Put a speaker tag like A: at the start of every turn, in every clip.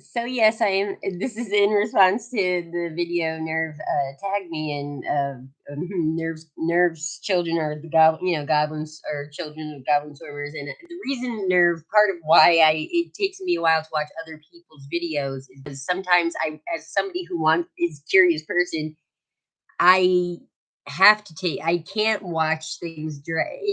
A: So yes, I am. This is in response to the video Nerve tagged me in. Nerve's children are the goblins are children of goblin swimmers, and the reason Nerve, part of why I it takes me a while to watch other people's videos is because sometimes I, as somebody who wants is curious person, I have to take. I can't watch things direct.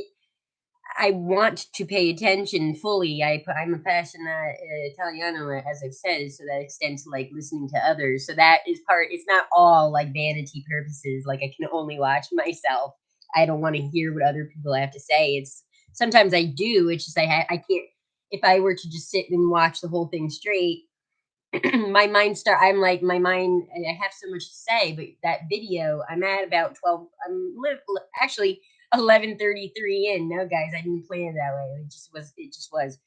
A: I want to pay attention fully. I'm a passionate Italiano, as I've said, so that extends to like listening to others. So that is part. It's not all like vanity purposes. Like I can only watch myself. I don't want to hear what other people have to say. It's sometimes I do. It's just I can't. If I were to just sit and watch the whole thing straight, my mind start. I'm like my mind. I have so much to say, but that video, I'm at about 12. Actually 11:33 in. No, guys, I didn't plan it that way. It just was. It just was.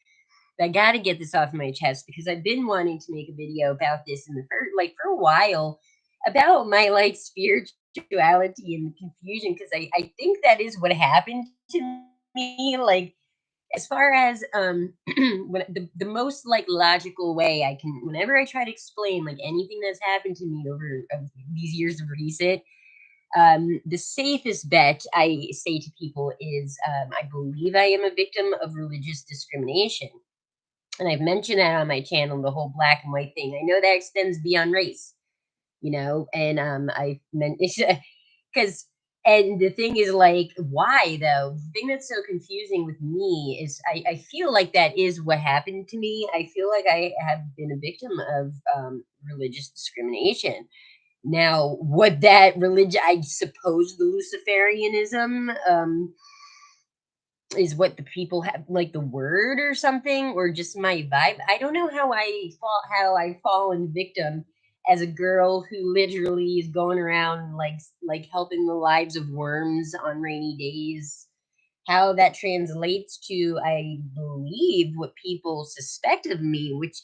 A: But I got to get this off my chest because I've been wanting to make a video about this in the first, like for a while, about my like spirituality and the confusion because I think that is what happened to me. Like as far as when the most like logical way I can whenever I try to explain like anything that's happened to me over these years of recent, the safest bet I say to people is I believe I am a victim of religious discrimination, and I've mentioned that on my channel, the whole black and white thing. I know that extends beyond race, and I meant because and the thing is like why though the thing that's so confusing with me is I feel like that is what happened to me. I feel like I have been a victim of religious discrimination. Now what that religion, I suppose the luciferianism is what the people have, like the word or something, or just my vibe. I don't know how I fallen victim as a girl who literally is going around like helping the lives of worms on rainy days. How that translates to, I believe, what people suspect of me, which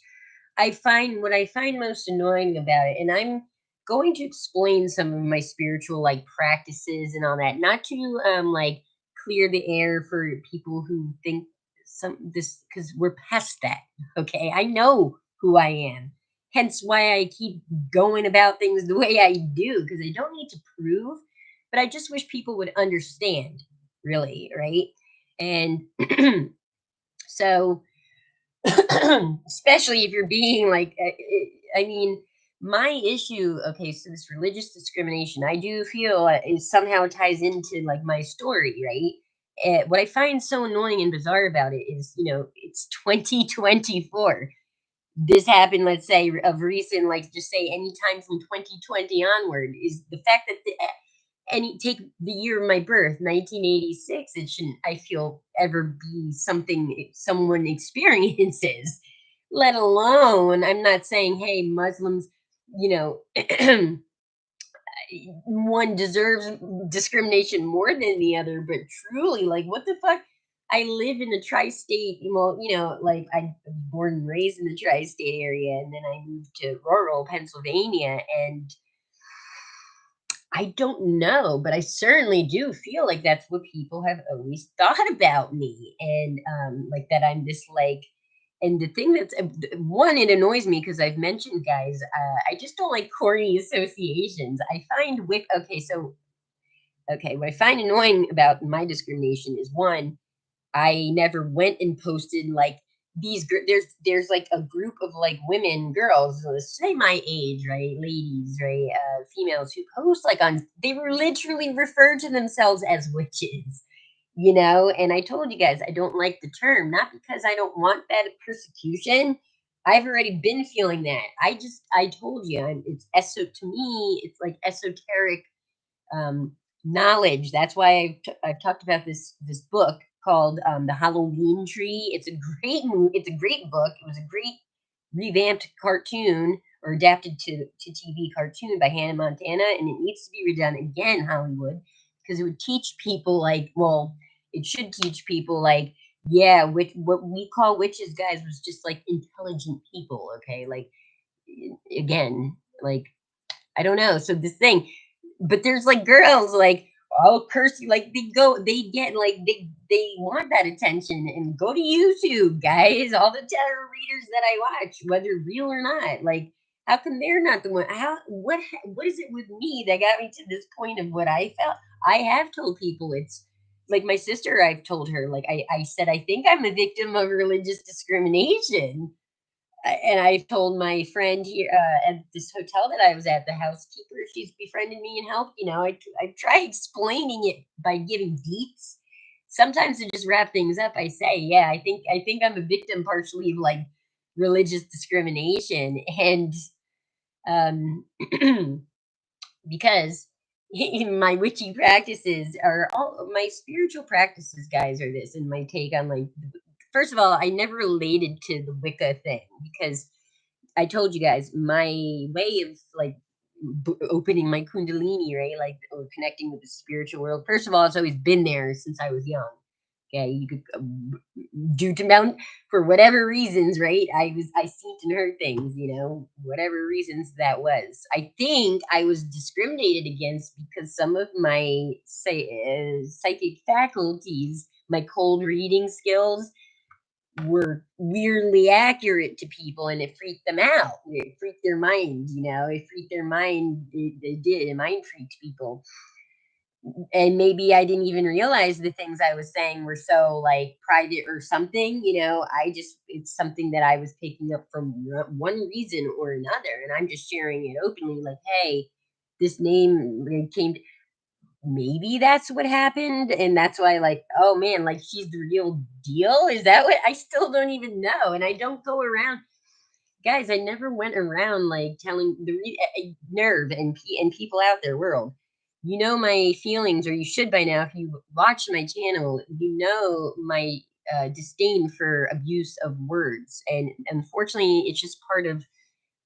A: I find what I find most annoying about it, and I'm going to explain some of my spiritual like practices and all that, not to like clear the air for people who think some this because we're past that. Okay, I know who I am. Hence why I keep going about things the way I do because I don't need to prove, but I just wish people would understand, really, right? And so especially if you're being like I mean my issue, okay, so this religious discrimination I do feel is somehow ties into like my story, right? What I find so annoying and bizarre about it is, it's 2024. This happened, let's say, of recent, like just say anytime from 2020 onward, is the fact that any take the year of my birth, 1986, it shouldn't, I feel, ever be something someone experiences, let alone, I'm not saying, hey, Muslims, you know, one deserves discrimination more than the other, but truly, like, what the fuck? I live in the tri-state, well, like I was born and raised in the tri-state area, and then I moved to rural Pennsylvania, and I don't know, but I certainly do feel like that's what people have always thought about me, and like that I'm this like. And the thing that's one, it annoys me because I've mentioned, guys, I just don't like corny associations. I find with okay, so okay, what I find annoying about my discrimination is one, I never went and posted like there's like a group of like women, girls, say my age, right, ladies, right, females who post like on they were literally refer to themselves as witches, and I told you guys I don't like the term, not because I don't want that persecution. I've already been feeling that. I told you it's to me it's like esoteric um, knowledge. That's why I've talked about this book called The Halloween Tree. It's a great book. It was a great revamped cartoon or adapted to TV cartoon by Hannah Montana, and it needs to be redone again, Hollywood, because it would teach people like, well, it should teach people like, yeah, what we call witches, guys, was just like intelligent people, okay, like again, like I don't know. So this thing, but there's like girls like, all cursing, like they get like they want that attention and go to YouTube, guys. All the tarot readers that I watch, whether real or not, like how come they're not the one? What is it with me that got me to this point of what I felt? I have told people it's like my sister. I've told her like I said I think I'm a victim of religious discrimination. And I told my friend here at this hotel that I was at, the housekeeper, she's befriended me and helped. I try explaining it by giving deets. Sometimes to just wrap things up, I say, yeah, I think I'm a victim partially of like religious discrimination, and um, because my witchy practices are all my spiritual practices, guys, are this, and my take on like first of all, I never related to the Wicca thing because I told you guys my way of like opening my kundalini, right? Like or connecting with the spiritual world. First of all, it's always been there since I was young. Okay, you could due to mount for whatever reasons, right? I seen and heard things, whatever reasons that was. I think I was discriminated against because some of my say psychic faculties, my cold reading skills, were weirdly accurate to people, and it freaked them out. It freaked their mind, it freaked their mind. It did. It mind freaked people. And maybe I didn't even realize the things I was saying were so like private or something. I just, it's something that I was picking up from one reason or another. And I'm just sharing it openly like, hey, this name came maybe that's what happened, and that's why like oh man, like she's the real deal. Is that what? I still don't even know, and I don't go around, guys. I never went around like telling nerve and people out there world, my feelings, or you should by now if you watch my channel, my disdain for abuse of words, and unfortunately it's just part of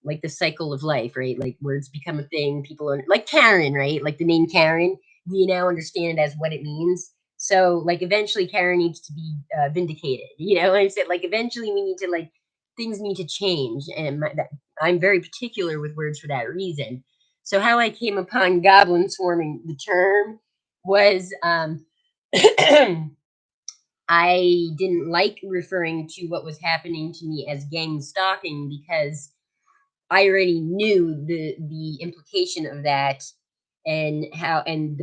A: like the cycle of life, right? Like words become a thing. People are like Karen, right? Like the name Karen, we now understand as what it means. So like eventually Karen needs to be vindicated. What I said, like eventually we need to like things need to change, and I'm very particular with words for that reason. So how I came upon goblin swarming, the term was I didn't like referring to what was happening to me as gang stalking because I already knew the implication of that, and how and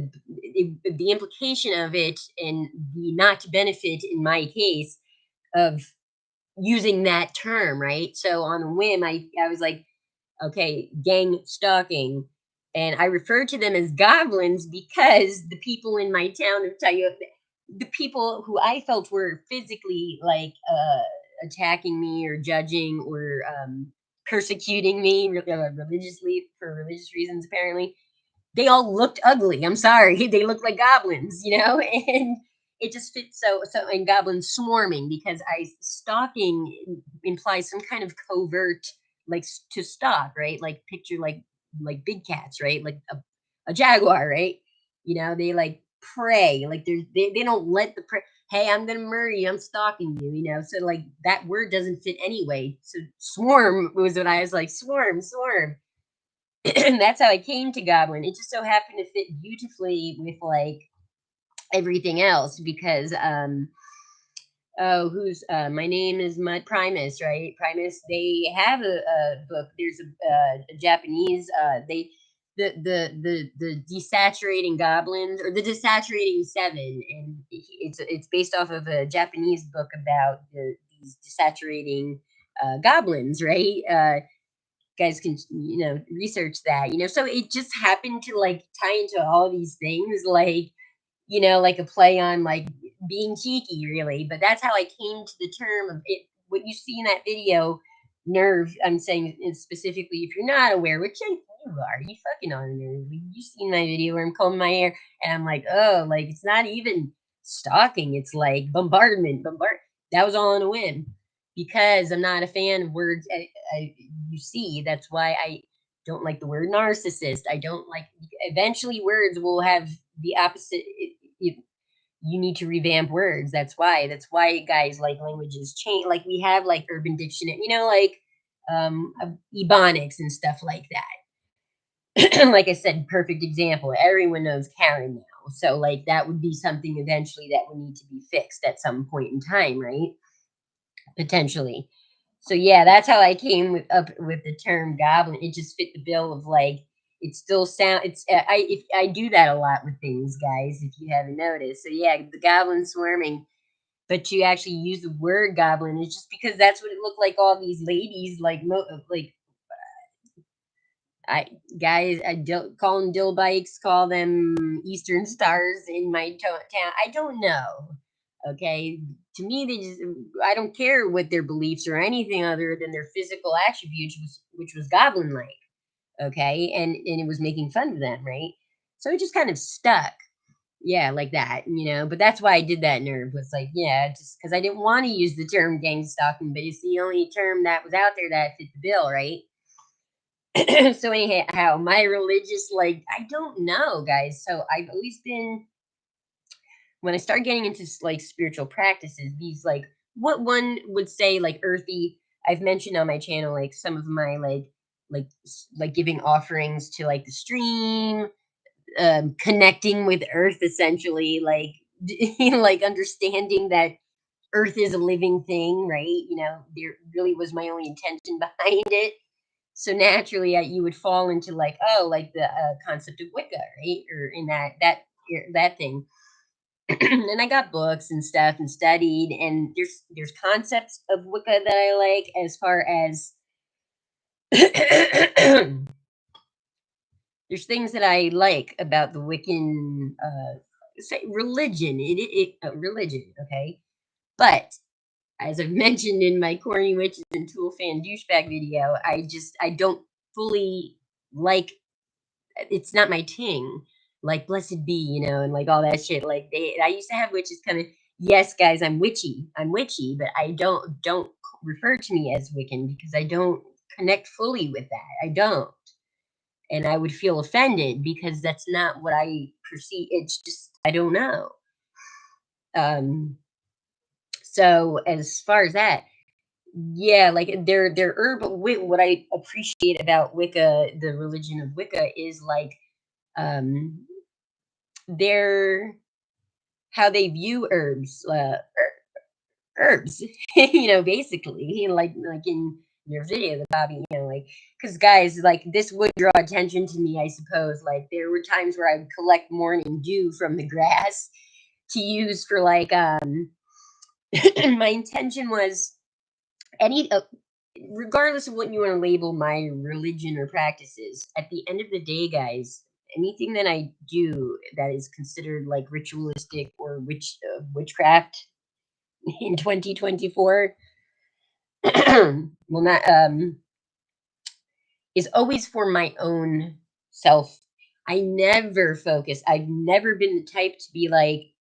A: the implication of it, and the not to benefit in my case of using that term, right? So on a whim, I was like, okay, gang stalking. And I referred to them as goblins because the people in my town of Toyota, the people who I felt were physically like attacking me or judging or persecuting me religiously for religious reasons, apparently, they all looked ugly. I'm sorry. They looked like goblins, and it just fits so and goblins swarming because I stalking implies some kind of covert like to stalk, right? Like picture like big cats, right? Like a jaguar, right? They like prey, like they don't let the prey. Hey, I'm gonna murder you. I'm stalking you, So like that word doesn't fit anyway. So swarm was what I was like. Swarm, swarm. And that's how I came to Goblin. It just so happened to fit beautifully with like everything else because oh, who's my name is Mud Primus, right? Primus. They have a book. There's a Japanese. They the desaturating goblins or the desaturating seven, and it's based off of a Japanese book about these desaturating goblins, right? Guys can research that, so it just happened to like tie into all these things, like like a play on like being cheeky, really. But that's how I came to the term of it. What you see in that video, nerve. I'm saying it specifically if you're not aware, which I, you are. You fucking are, nerve. You seen my video where I'm combing my hair and I'm like, oh, like it's not even stalking. It's like bombardment. That was all on a whim because I'm not a fan of words. You see, that's why I don't like the word narcissist. I don't like. Eventually, words will have the opposite. You need to revamp words. That's why. That's why guys like languages change. Like we have like Urban Dictionary, like ebonics and stuff like that. Like I said, perfect example. Everyone knows Karen now. So like that would be something eventually that would need to be fixed at some point in time, right? Potentially. So yeah, that's how I came up with the term goblin. It just fit the bill of like it still sound it's I do that a lot with things, guys, if you haven't noticed. So yeah, the goblin swarming, but you actually use the word goblin. It's just because that's what it looked like. All these ladies, like like I guys, I don't call them dill bikes, call them Eastern stars in my town. I don't know. Okay, to me, they just I don't care what their beliefs or anything other than their physical attributes, which was goblin like. Okay, and it was making fun of them, right? So it just kind of stuck. Yeah, like that, But that's why I did that nerve was like, yeah, just because I didn't want to use the term gang stalking, but it's the only term that was out there that fit the bill, right? So anyhow, my religious like I don't know, guys. So I've always been when I start getting into like spiritual practices, these like what one would say like earthy. I've mentioned on my channel like some of my like giving offerings to like the stream, connecting with earth essentially, like like understanding that earth is a living thing, right? There really was my only intention behind it. So naturally, you would fall into like, oh, like the concept of Wicca, right? Or in that thing. And I got books and stuff and studied, and there's concepts of Wicca that I like as far as there's things that I like about the Wiccan say religion. Religion, okay, but as I've mentioned in my corny witches and tool fan douchebag video, I don't fully like it's not my ting. Like blessed be, and like all that shit. Like I used to have witches come in. Yes, guys, I'm witchy. I'm witchy, but I don't refer to me as Wiccan because I don't connect fully with that. I don't. And I would feel offended because that's not what I perceive. It's just I don't know. So as far as that, yeah, like their herb. What I appreciate about Wicca, the religion of Wicca, is like um their how they view herbs. Basically, like in your video, the Bobby, like because guys, like this would draw attention to me, I suppose. Like there were times where I would collect morning dew from the grass to use for like my intention was any regardless of what you want to label my religion or practices, at the end of the day, guys, anything that I do that is considered like ritualistic or witchcraft in 2024 will not is always for my own self. I never focus. I've never been the type to be like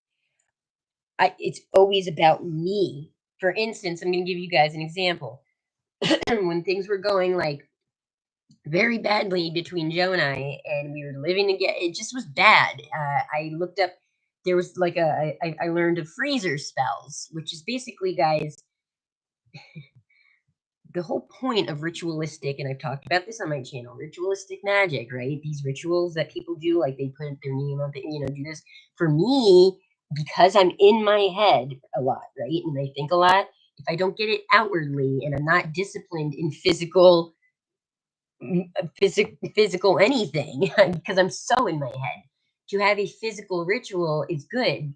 A: it's always about me. For instance, I'm going to give you guys an example. When things were going like very badly between Joe and we were living together. It just was bad. I looked up. There was like I learned of freezer spells, which is basically, guys, the whole point of ritualistic. And I've talked about this on my channel. Ritualistic magic, right? These rituals that people do, like they put their name on, do this. For me, because I'm in my head a lot, right, and I think a lot. If I don't get it outwardly, and I'm not disciplined in physical anything because I'm so in my head. To have a physical ritual is good.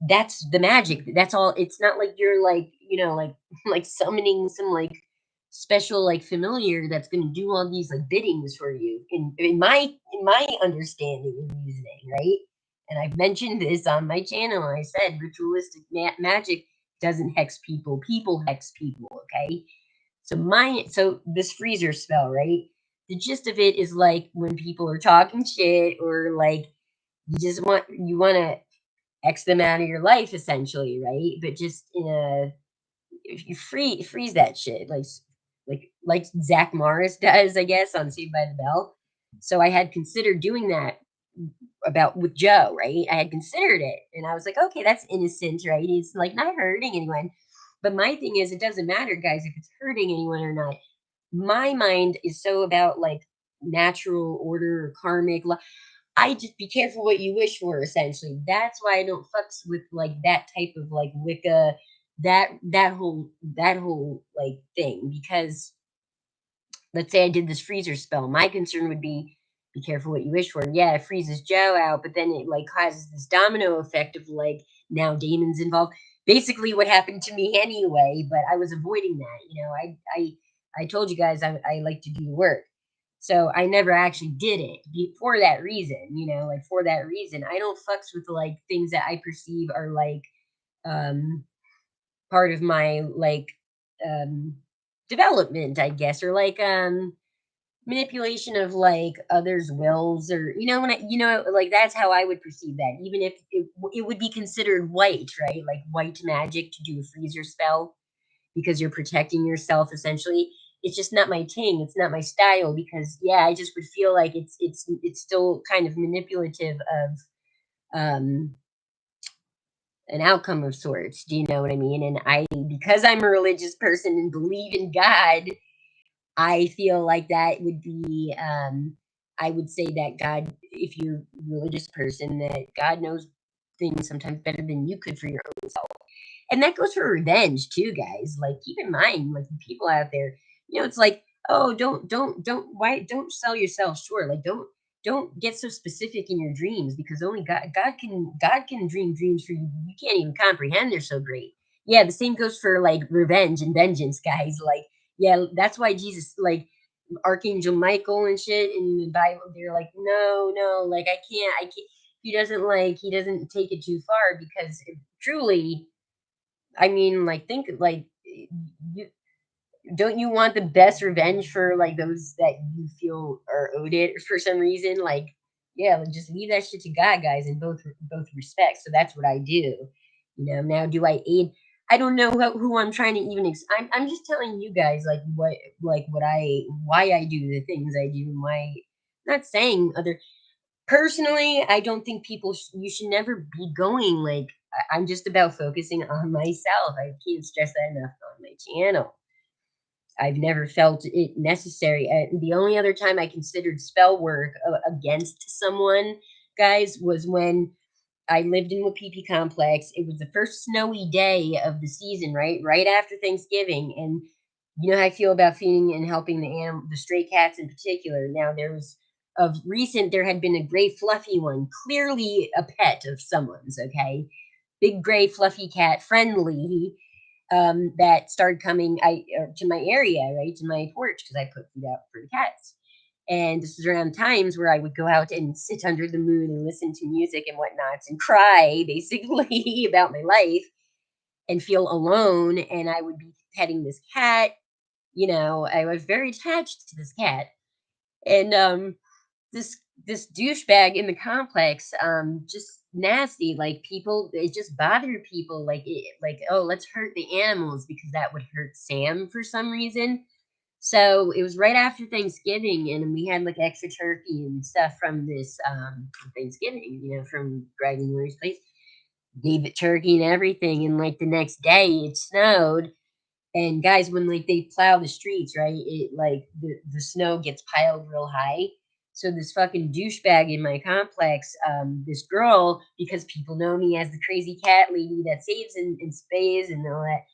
A: That's the magic. That's all. It's not like you're like like like summoning some like special like familiar that's going to do all these like biddings for you. In my understanding and reasoning, right? And I've mentioned this on my channel. I said ritualistic magic doesn't hex people. People hex people. Okay, so this freezer spell, right? The gist of it is like when people are talking shit or like you want to X them out of your life essentially, right? But just in a if you freeze that shit like Zach Morris does, I guess, on Saved by the Bell. So I had considered doing that about with Joe, right? I had considered it and I was like, okay, that's innocent, right? He's like not hurting anyone. But my thing is, it doesn't matter, guys, if it's hurting anyone or not. My mind is so about like natural order or karmic law. I just be careful what you wish for, essentially. That's why I don't fucks with like that type of like Wicca, that whole like thing. Because let's say I did this freezer spell, my concern would be careful what you wish for. Yeah, it freezes Joe out, but then it like causes this domino effect of like now demons involved. Basically, what happened to me anyway, but I was avoiding that. I told you guys I like to do the work, so I never actually did it for that reason. Like for that reason, I don't fucks with like things that I perceive are like um part of my like um development, I guess, or like manipulation of like others' wills, or when like that's how I would perceive that. Even if it would be considered white, right? Like white magic to do a freezer spell because you're protecting yourself essentially. It's just not my thing. It's not my style because yeah, I just would feel like it's still kind of manipulative of um an outcome of sorts. Do you know what I mean? And I, because I'm a religious person and believe in God, I feel like that would be, I would say that God, if you're a religious person, that God knows things sometimes better than you could for your own self. And that goes for revenge too, guys. Like, keep in mind, like, the people out there, it's like, oh, don't sell yourself short. Like, don't get so specific in your dreams because only God can dream dreams for you you can't even comprehend. They're so great. Yeah, the same goes for like revenge and vengeance, guys. Like, yeah, that's why Jesus, like Archangel Michael and shit in the Bible, they're like, no, no, like I can't. He doesn't take it too far because truly, I mean, like think like you, don't you want the best revenge for like those that you feel are owed it for some reason? Like, yeah, like, just leave that shit to God, guys, in both respects. So that's what I do. Now do I aid? I don't know who I'm trying to even. I'm just telling you guys what I why I do the things I do and why. Not saying other personally, I don't think you should never be going like I'm just about focusing on myself. I can't stress that enough on my channel. I've never felt it necessary. The only other time I considered spell work against someone, guys, was when I lived in Wapiti Complex. It was the first snowy day of the season, right? Right after Thanksgiving. And you know how I feel about feeding and helping the stray cats in particular. Now, of recent, there had been a gray fluffy one, clearly a pet of someone's, okay? Big gray fluffy cat, friendly, that started coming to my area, right, to my porch because I put food out for the cats. And this was around times where I would go out and sit under the moon and listen to music and whatnots and cry basically about my life and feel alone. And I would be petting this cat. I was very attached to this cat. And this this douchebag in the complex, just nasty. Like people, it just bothered people. Like, oh, let's hurt the animals because that would hurt Sam for some reason. So it was right after Thanksgiving, and we had like extra turkey and stuff from this Thanksgiving, from Greg and Lori's place. Gave it turkey and everything, and like the next day it snowed. And guys, when like they plow the streets, right, it like the snow gets piled real high. So this fucking douchebag in my complex, this girl, because people know me as the crazy cat lady that saves and spays and all that,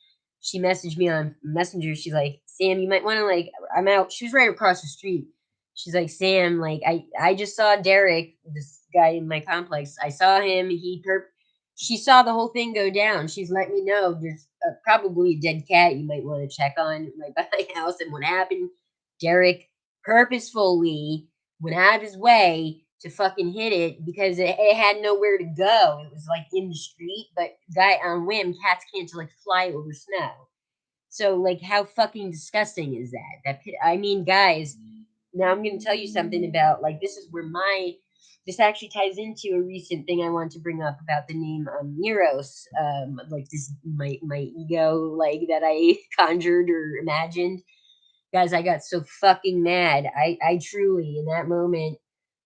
A: she messaged me on Messenger. She's like, Sam, you might want to like, I'm out. She was right across the street. She's like, Sam, like I just saw Derek, this guy in my complex. I saw him. She saw the whole thing go down. She's let me know there's probably a dead cat you might want to check on right by my house. And what happened? Derek purposefully went out of his way to fucking hit it because it had nowhere to go. It was like in the street, but guy on whim, cats can't like fly over snow. So like, how fucking disgusting is that? I mean, guys. Now I'm going to tell you something about like this actually ties into a recent thing I want to bring up about the name Neros. Like this, my ego, like that I conjured or imagined. Guys, I got so fucking mad. I truly in that moment,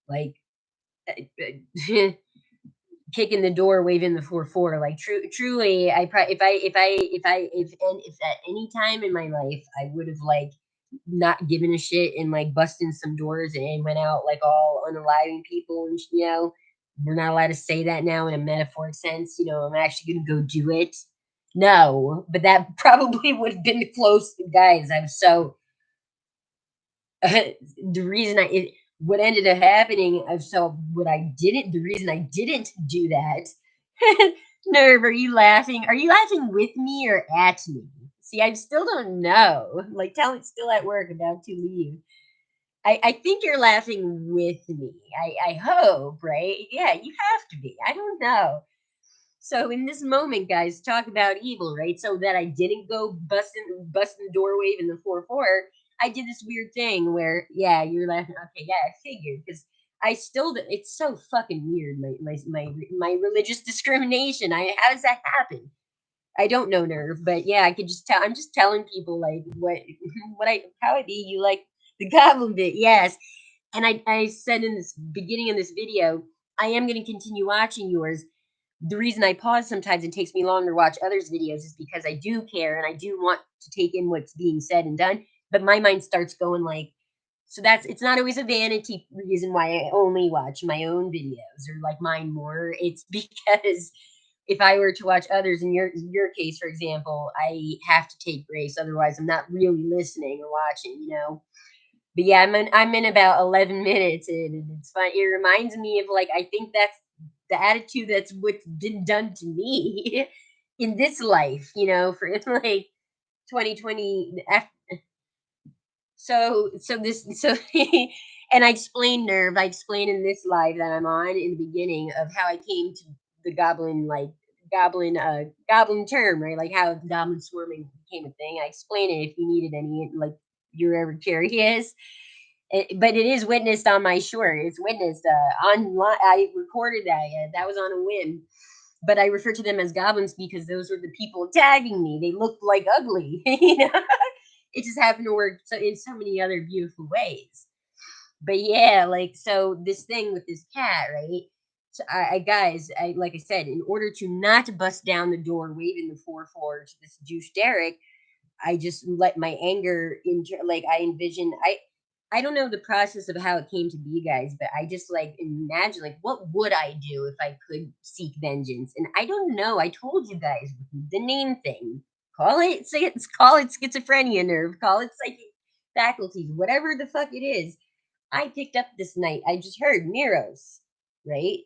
A: like kicking the door, waving the 4-4. Like truly, if at any time in my life I would have like not giving a shit and like busting some doors and went out like all unaliving people and we're not allowed to say that now in a metaphoric sense. I'm actually gonna go do it. No, but that probably would have been the close, guys. I'm so the reason what ended up happening. So what I didn't, the reason I didn't do that. Nerve, are you laughing? Are you laughing with me or at me? See, I still don't know. Like, tell it's still at work, about to leave. I think you're laughing with me. I hope, right? Yeah, you have to be. I don't know. So in this moment, guys, talk about evil, right? So that I didn't go busting the door wave in the 4-4. I did this weird thing where, yeah, you're laughing. Okay, yeah, I figured because I still. It's so fucking weird. My religious discrimination. How does that happen? I don't know, Nerve, but yeah, I could just tell. I'm just telling people like what what I how I be. You like the goblin bit, yes. And I said in this beginning of this video, I am going to continue watching yours. The reason I pause sometimes and takes me longer to watch others' videos is because I do care and I do want to take in what's being said and done. But my mind starts going like, so it's not always a vanity reason why I only watch my own videos or like mine more. It's because if I were to watch others in your case, for example, I have to take breaks. Otherwise, I'm not really listening or watching. But yeah, I'm in about 11 minutes in, and it's fun. It reminds me of like I think that's the attitude that's what's been done to me in this life. For like 2020. So and I explained nerve. I explained in this live that I'm on in the beginning of how I came to the goblin term, right? Like how goblin swarming became a thing. I explained it if you needed any, like you're ever curious. But it is witnessed on my shore. It's witnessed online. I recorded that. Yeah, that was on a whim. But I refer to them as goblins because those were the people tagging me. They looked like ugly. It just happened to work in so many other beautiful ways. But yeah, like so this thing with this cat, right? So I guys, I like I said, in order to not bust down the door waving the 4-4 to this douche Derek, I just let my anger like I envision. I don't know the process of how it came to be, guys, but I just like imagine like what would I do if I could seek vengeance? And I don't know. I told you guys the name thing. Call it schizophrenia nerve. Call it psychic faculties. Whatever the fuck it is. I picked up this night. I just heard Miros, right?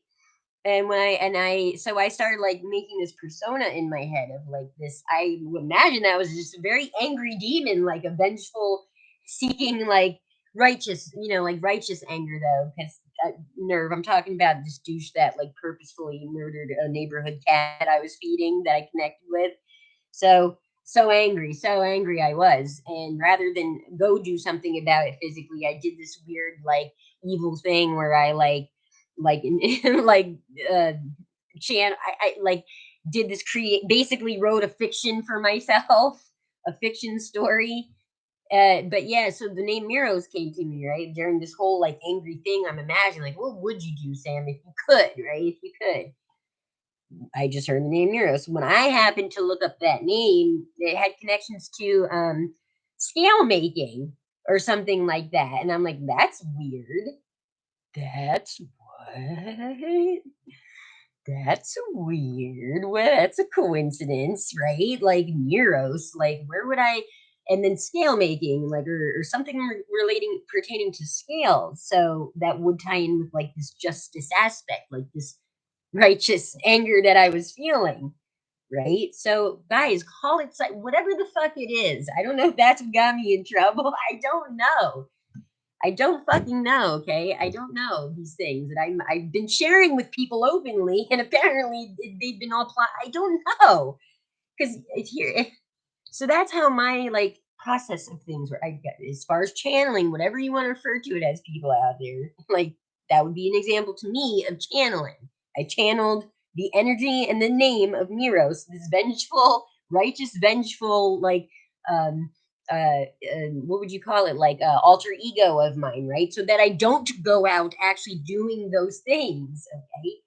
A: So I started like making this persona in my head of like this. I would imagine that was just a very angry demon, like a vengeful, seeking like like righteous anger though. Because nerve, I'm talking about this douche that like purposefully murdered a neighborhood cat I was feeding that I connected with. So angry I was, and rather than go do something about it physically, I did this weird like evil thing where I like like uh I like did this create basically wrote a fiction for myself, a fiction story. But yeah, so the name Miros came to me right during this whole like angry thing. I'm imagining like, what would you do, Sam, if you could, right? If you could. I just heard the name Miros. When I happened to look up that name, it had connections to scale making or something like that, and I'm like, that's weird. That's what? That's weird. Well, that's a coincidence, right? Like Neros, like where would I? And then scale making, like or something relating pertaining to scales. So that would tie in with like this justice aspect, like this righteous anger that I was feeling, right? So guys, call it whatever the fuck it is. I don't know if that's what got me in trouble. I don't know. I don't fucking know, okay? I don't know these things that I've been sharing with people openly, and apparently they've been all plot. I don't know because it's here. So that's how my like process of things were. I get as far as channeling, whatever you want to refer to it as, people out there, like that would be an example to me of channeling. I channeled the energy and the name of Miros, this vengeful, righteous, vengeful, like um what would you call it, like alter ego of mine, right? So that I don't go out actually doing those things, okay?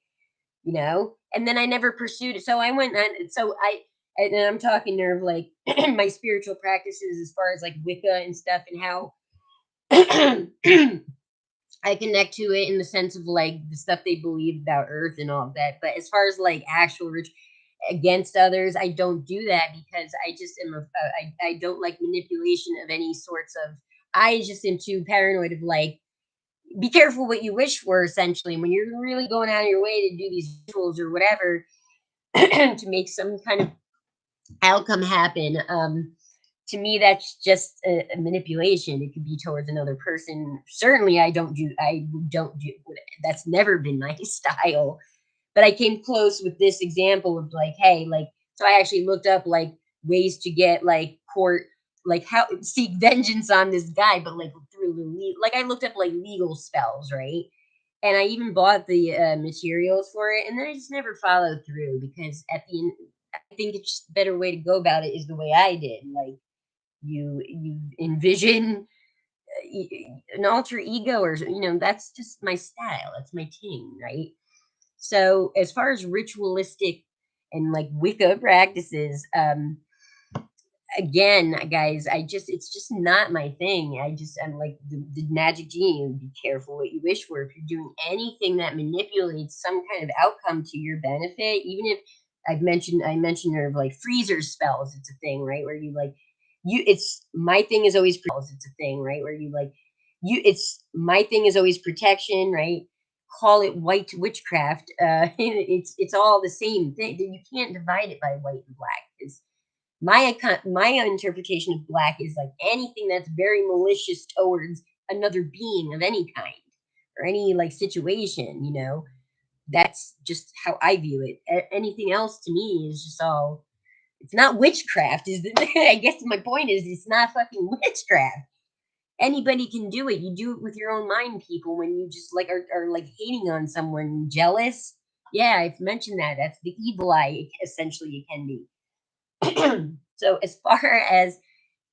A: And then I never pursued it. So I went on. So I and I'm talking nerve like my spiritual practices as far as like Wicca and stuff, and how I connect to it in the sense of like the stuff they believe about Earth and all of that. But as far as like actual rich against others, I don't do that because I just am I don't like manipulation of any sorts of. I just am too paranoid of like be careful what you wish for essentially when you're really going out of your way to do these rituals or whatever to make some kind of outcome happen. To me, that's just a manipulation. It could be towards another person. Certainly, I don't do. That's never been my style. But I came close with this example of like, hey, like, so I actually looked up like ways to get like court, like how seek vengeance on this guy, but like through like I looked up like legal spells, right? And I even bought the materials for it, and then I just never followed through because at the end, I think it's just a better way to go about it is the way I did. Like you envision an alter ego, or that's just my style. That's my thing, right? So as far as ritualistic and like Wicca practices, again, guys, it's just not my thing. I'm like the magic genie. Be careful what you wish for. If you're doing anything that manipulates some kind of outcome to your benefit, even if I mentioned her of like freezer spells, it's a thing, right? Where you like it's my thing is always it's a thing, right? Where you like it's my thing is always protection, right? Call it white witchcraft. It's all the same thing. You can't divide it by white and black because my interpretation of black is like anything that's very malicious towards another being of any kind or any like situation, that's just how I view it. Anything else to me is just all it's not witchcraft is the I guess my point is it's not fucking witchcraft. Anybody can do it. You do it with your own mind, people, when you just like are like hating on someone, jealous. Yeah, I've mentioned that. That's the evil eye essentially it can be. So as far as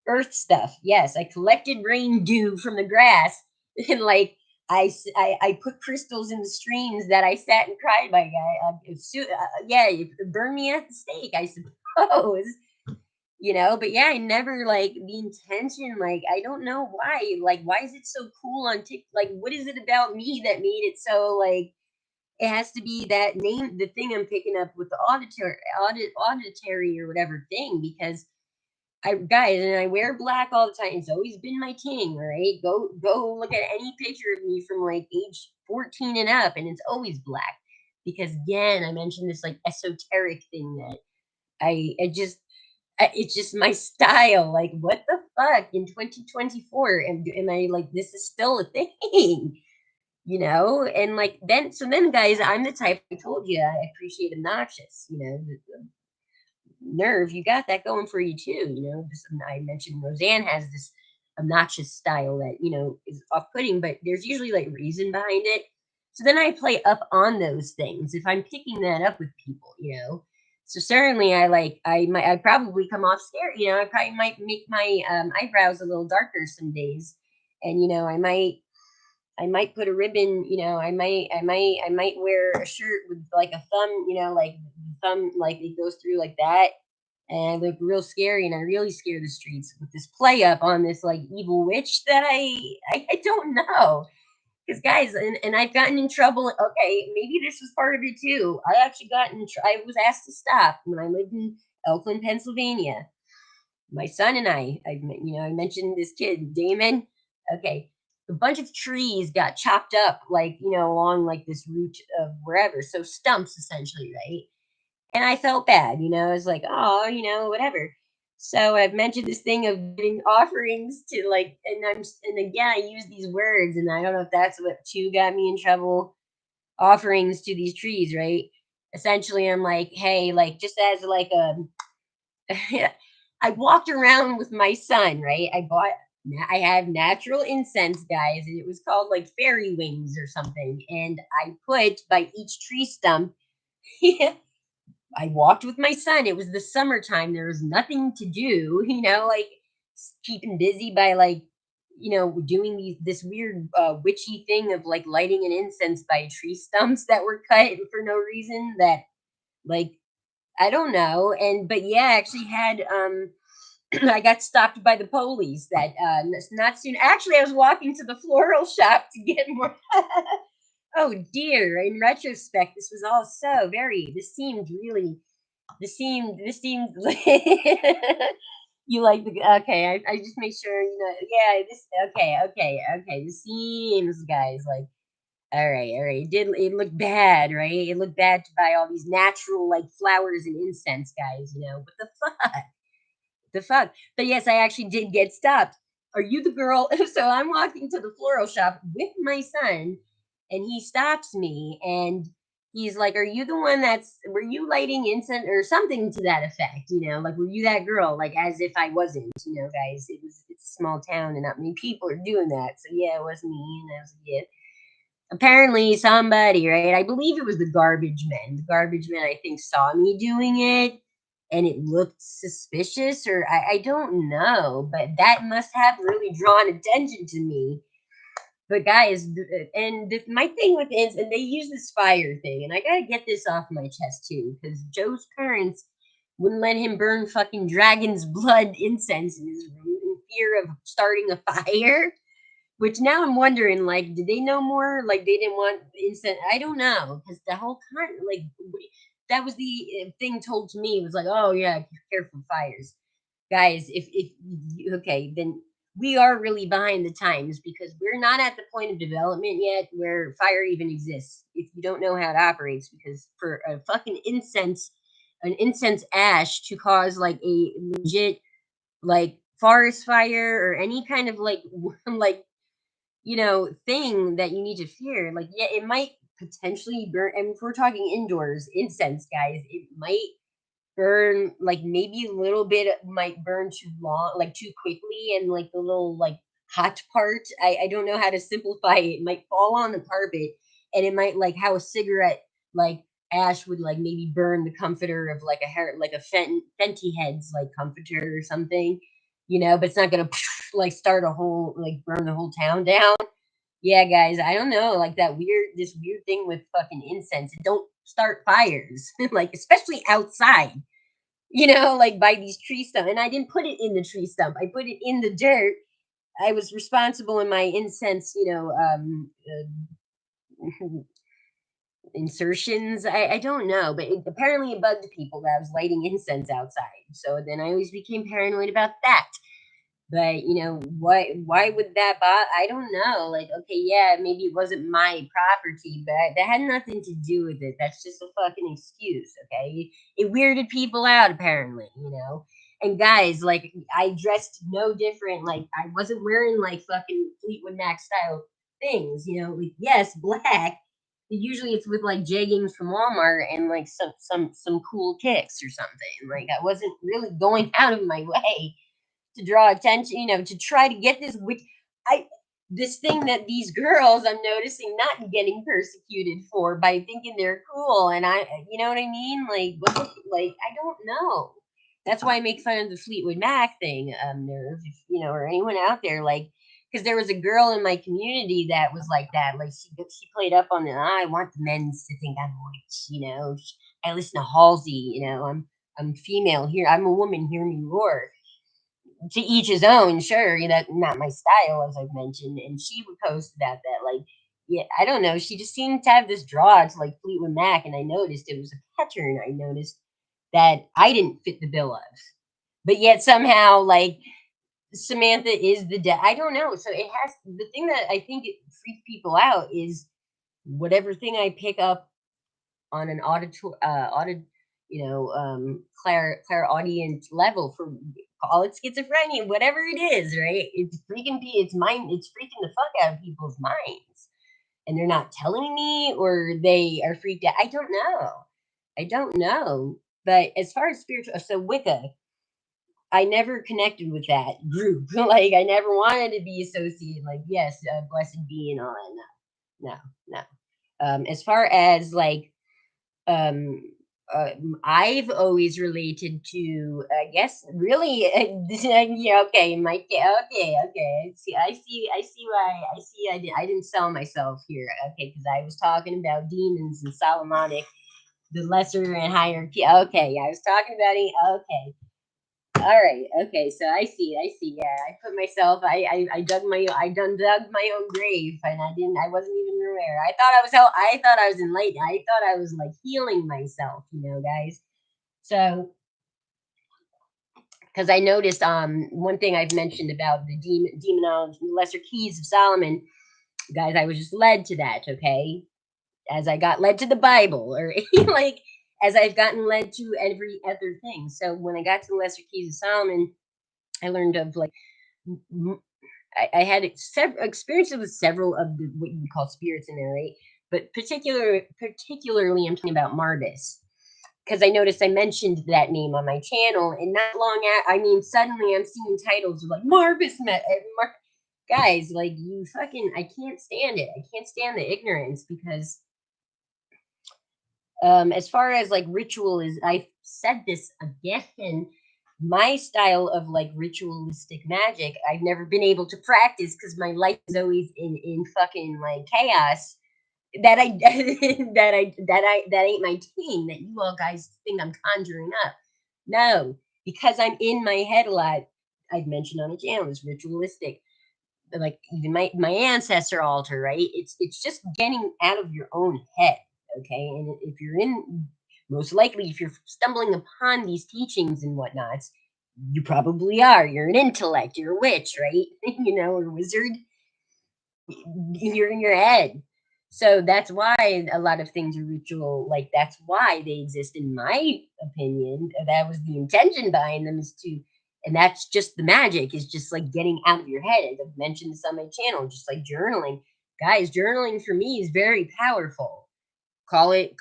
A: earth stuff, yes, I collected rain dew from the grass and like I put crystals in the streams that I sat and cried by. Guy, yeah, you burn me at the stake, I suppose. But yeah, I never like the intention. Like, I don't know why. Like, why is it so cool on TikTok? Like, what is it about me that made it so like it has to be that name, the thing I'm picking up with the auditory or whatever thing, because guys, and I wear black all the time. It's always been my king, right? Go look at any picture of me from like age 14 and up, and it's always black. Because again, I mentioned this like esoteric thing that I just it's just my style. Like, what the fuck in 2024? Am I like this is still a thing? And like then guys, I'm the type I told you I appreciate obnoxious, nerve, you got that going for you too. I mentioned Roseanne has this obnoxious style that is off-putting, but there's usually like reason behind it. So then I play up on those things if I'm picking that up with people. So certainly I probably come off scary. I probably might make my eyebrows a little darker some days, and I might put a ribbon, I might wear a shirt with like a thumb, like thumb, like it goes through like that. And I look real scary and I really scare the streets with this play up on this like evil witch that I don't know. Because guys, and I've gotten in trouble. Okay, maybe this was part of it too. I actually I was asked to stop when I lived in Elkland, Pennsylvania. My son and I mentioned this kid, Damon. Okay. A bunch of trees got chopped up, like, along like this route of wherever. So stumps essentially, right? And I felt bad, I was like, oh, whatever. So I've mentioned this thing of giving offerings to like, and again, I use these words, and I don't know if that's what too got me in trouble. Offerings to these trees, right? Essentially, I'm like, hey, like, just as like a I walked around with my son, right? I have natural incense, guys, and it was called like fairy wings or something. And I put by each tree stump, I walked with my son. It was the summertime. There was nothing to do, like keeping busy by like, doing this weird witchy thing of like lighting an incense by tree stumps that were cut for no reason that like I don't know. And but yeah, I actually had I got stopped by the police that not soon. Actually, I was walking to the floral shop to get more. Oh dear! In retrospect, this was all so very. This seemed really. This seemed. You like the okay? I just make sure you know. Yeah. This okay. Okay. Okay. The seams, guys. Like all right. It looked bad, right? It looked bad to buy all these natural like flowers and incense, guys. You know what the fuck? The fuck? But yes, I actually did get stopped. Are you the girl? So I'm walking to the floral shop with my son, and he stops me and he's like, "Are you the one that's were you lighting incense or something to that effect? You know, like were you that girl? Like as if I wasn't, you know, guys. It's a small town and not many people are doing that. So yeah, it was me, and I was like, yeah. Apparently somebody, right? I believe it was the garbage men. The garbage men, I think, saw me doing it and it looked suspicious, or I don't know, but that must have really drawn attention to me. But guys, my thing with is, and they use this fire thing, and I gotta get this off my chest too, because Joe's parents wouldn't let him burn fucking dragon's blood incense in his room in fear of starting a fire. Which now I'm wondering, like, did they know more? Like, they didn't want instant. I don't know, because the whole like, that was the thing told to me. It was like, oh yeah, careful fires, guys. If okay, then we are really behind the times because we're not at the point of development yet where fire even exists. If you don't know how it operates, because for a fucking incense, an incense ash to cause like a legit like forest fire or any kind of like like thing that you need to fear. Like, yeah, it might potentially burn. And if we're talking indoors, incense, guys, it might burn like maybe a little bit might burn too long, like too quickly, and like the little like hot part. I don't know how to simplify it. It might fall on the carpet, and it might like how a cigarette like ash would like maybe burn the comforter of like a hair like a Fenty heads like comforter or something, but it's not gonna like start a whole like burn the whole town down. Yeah, guys, I don't know, like this weird thing with fucking incense. It don't start fires, like especially outside. Like by these tree stump. And I didn't put it in the tree stump. I put it in the dirt. I was responsible in my incense, insertions. I don't know, but apparently it bugged people that I was lighting incense outside. So then I always became paranoid about that. But why would that bother? I don't know. Like, okay, yeah, maybe it wasn't my property, but that had nothing to do with it. That's just a fucking excuse, okay? It weirded people out, apparently, And guys, like, I dressed no different. Like, I wasn't wearing like fucking Fleetwood Mac style things, Like, yes, black. Usually, it's with like jeggings from Walmart and like some cool kicks or something. Like, I wasn't really going out of my way to draw attention, to try to get this which I this thing that these girls I'm noticing not getting persecuted for by thinking they're cool, and you know what I mean? Like like I don't know. That's why I make fun of the Fleetwood Mac thing, Nerve, if, or anyone out there, like, because there was a girl in my community that was like that. Like she played up on it. I want the men's to think I'm rich, I listen to Halsey, I'm female here. I'm a woman. Hear me roar, to each his own, sure, not my style, as I've mentioned. And she would post about that, like, yeah, I don't know. She just seemed to have this draw to like Fleetwood Mac, and I noticed it was a pattern. I noticed that I didn't fit the bill of, but yet somehow, like, Samantha is I don't know. So it has the thing that I think it freaks people out is whatever thing I pick up on an clairaudient level for call it schizophrenia, whatever it is, right? It's freaking it's mind, it's freaking the fuck out of people's minds, and they're not telling me, or they are freaked out. I don't know. But as far as spiritual, so Wicca, I never connected with that group. Like I never wanted to be associated. Like yes, blessed be and all that. No, no, no. As far as like um I've always related to, I guess, really, yeah, okay, Mike, okay. I see why, I didn't sell myself here, okay, because I was talking about demons and Solomonic The lesser and higher key. Okay, yeah, I was talking about it. Okay. All right. Okay. So I see. I see. Yeah. I put myself. I dug my. I dug my own grave, and I didn't. I wasn't even aware. I thought I was. I thought I was enlightened. I thought I was like healing myself. Guys. So because I noticed one thing I've mentioned about the demonology, lesser keys of Solomon, guys. I was just led to that. Okay, as I got led to the Bible, or like as I've gotten led to every other thing. So when I got to the lesser keys of Solomon, I learned of like I had several experiences with several of the what you would call spirits in there, right? But particularly, I'm talking about Marbus because I noticed I mentioned that name on my channel, and not long at I mean, suddenly I'm seeing titles of like Marbus guys, like you fucking, I can't stand it. I can't stand the ignorance because as far as like ritual is, I've said this again. My style of like ritualistic magic, I've never been able to practice because my life is always in fucking like chaos. That I that ain't my thing. That you all guys think I'm conjuring up. No, because I'm in my head a lot. I'd mentioned on the channel is ritualistic, like even my ancestor altar, right? It's just getting out of your own head, okay? And if you're in, most likely if you're stumbling upon these teachings and whatnots, you probably are. You're an intellect, you're a witch, right? Or a wizard. You're in your head. So that's why a lot of things are ritual. Like that's why they exist, in my opinion. That was the intention behind them, is to, and that's just the magic. Is just like getting out of your head. As I've mentioned this on my channel, just like journaling, guys. Journaling for me is very powerful. Call it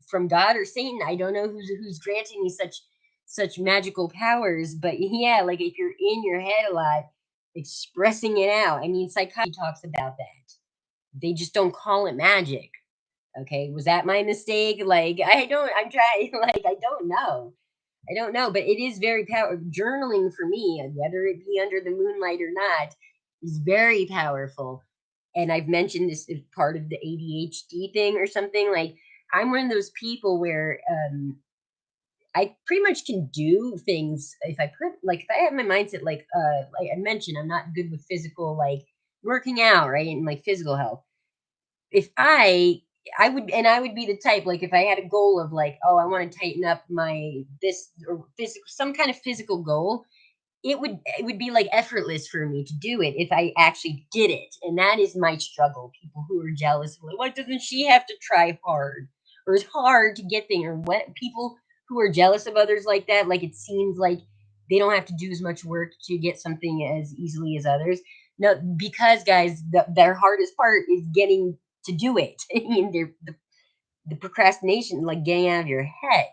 A: from God or Satan. I don't know who's granting me such magical powers, but yeah, like if you're in your head a lot, expressing it out. I mean, psychology talks about that. They just don't call it magic. Okay, was that my mistake? Like I don't. I'm trying. Like I don't know. I don't know, but it is very powerful. Journaling for me, whether it be under the moonlight or not, is very powerful. And I've mentioned this as part of the ADHD thing or something. Like I'm one of those people where I pretty much can do things if I put, like if I have my mindset, like I mentioned, I'm not good with physical, like working out, right, and like physical health. If I would be the type, like if I had a goal of like, oh, I want to tighten up my this or physical, some kind of physical goal, it would be like effortless for me to do it if I actually did it. And that is my struggle. People who are jealous, like, why doesn't she have to try hard? Or it's hard to get things, or what people who are jealous of others like that, like it seems like they don't have to do as much work to get something as easily as others. No, because guys, their hardest part is getting to do it. I mean, the procrastination, like getting out of your head,